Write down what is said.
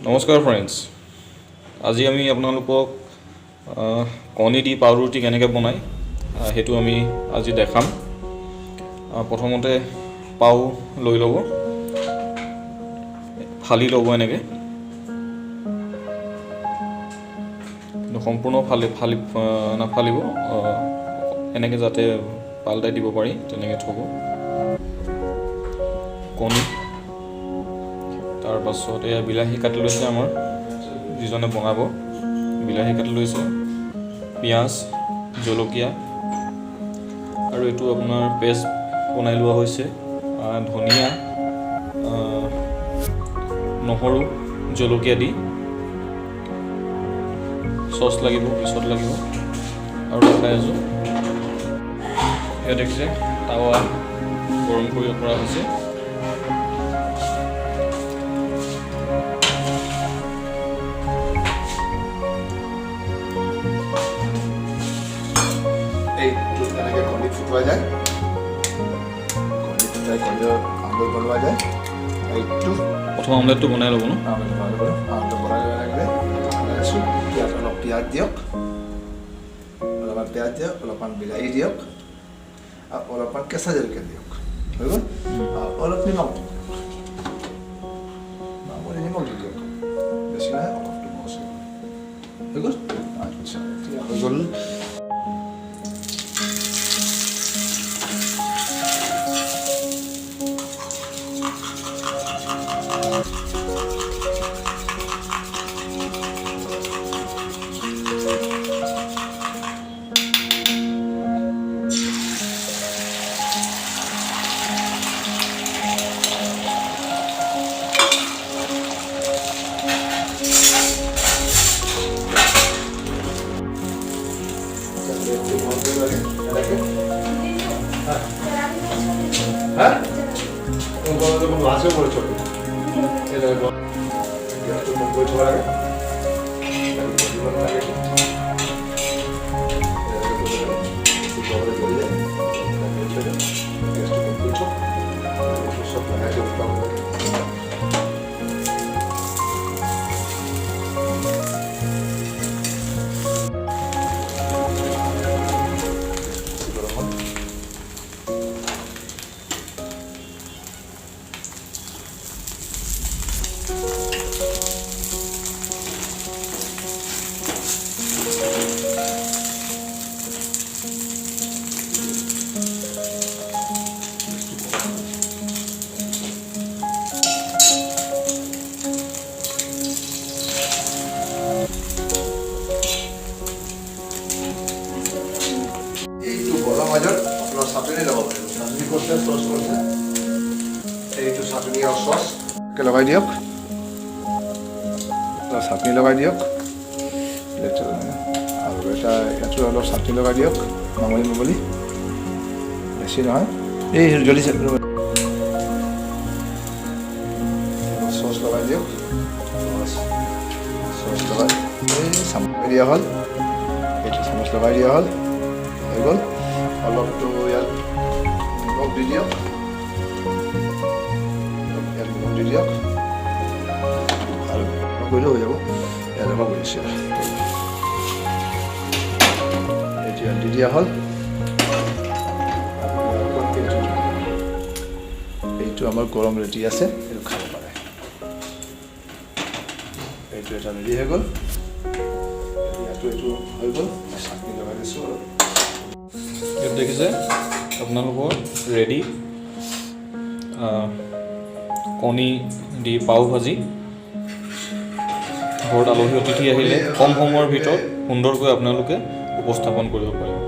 নমস্কাৰ ফ্ৰেণ্ডছ, আজি আমি আপোনালোকক কণী দি পাও ৰুটি কেনেকৈ বনায় সেইটো আমি আজি দেখাম। প্ৰথমতে পাও লৈ ল'ব, ফালি ল'ব এনেকৈ, সম্পূৰ্ণ নাফালিব, এনেকৈ যাতে পাল্টাই দিব পাৰি তেনেকৈ থ'ব। কণী, তাৰ পাছত এয়া বিলাহী কাটি লৈছে আমাৰ যিজনে বনাব, বিলাহী কাটি লৈছে, পিঁয়াজ, জলকীয়া আৰু এইটো আপোনাৰ পেষ্ট বনাই লোৱা হৈছে, ধনিয়া, নহৰু, জলকীয়া দি, চচ লাগিব, পিছত লাগিব আৰু দেখাই আছোঁ। এয়া দেখিছে টাৱা গৰম কৰিব পৰা হৈছে। এনেকৈ কণী ফুটোৱা যায়, কণী ফুটাই কণীৰ আমলেট বনোৱা যায়। এইটো প্ৰথম আমলেটটো বনাই ল'ব ন? আমলেট বনাই ল'ব, আমলেট বনাই লৈ লাগিলে বনাইছোঁ। ইয়াত অলপ পিঁয়াজ দিয়ক, অলপমান পিঁয়াজ দিয়ক, অলপমান বিলাহী দিয়ক আৰু অলপমান কেঁচা জলকীয়া দিয়ক, হৈ গ'ল। অলপ নিমখ দিয়ক, মামুলি নিমখ দি দিয়ক, বেছি নাই, অলপটো মচ হৈ গ'ল। আচ্ছা, এতিয়া হৈ গ'ল। মাছে পড়েছ মাজত আপোনাৰ চাটনি লগাব পাৰিব। চাটনি কৰিছে, চচ কৰিছে, এইটো চাটনি আৰু চচ লগাই দিয়ক, চাটনি লগাই দিয়ক আৰু এটা ইয়াতো অলপ চাটনি লগাই দিয়ক, মামলি মামলি, বেছি নহয়। এই জলদি চচ লগাই দিয়ক, চচ লগাই এই চামুচ দিয়া হ'ল, এইটো চামুচ লগাই দিয়া হ'ল, হৈ গ'ল। অলপটো ইয়াত নিমখ দি দিয়ক, ইয়াত নিমখ দি দিয়ক আৰু কৰিলেও হৈ যাব। ইয়াত অলপ কৰিছে, এইটো ইয়াত দি দিয়া হ'ল। এইটো আমাৰ গৰম ৰুটি আছে, এইটো খাব পাৰে। এইটো এটা ৰেডি হৈ গ'ল, ইয়াতো এইটো হৈ গ'ল। চাটনি লগাই দিছোঁ আৰু ইয়াত দেখিছে আপোনালোকৰ ৰেডি কণী দি পাও ভাজি। ঘৰত আলহী অতিথি আহিলে কম সময়ৰ ভিতৰত সুন্দৰকৈ আপোনালোকে উপস্থাপন কৰিব পাৰিব।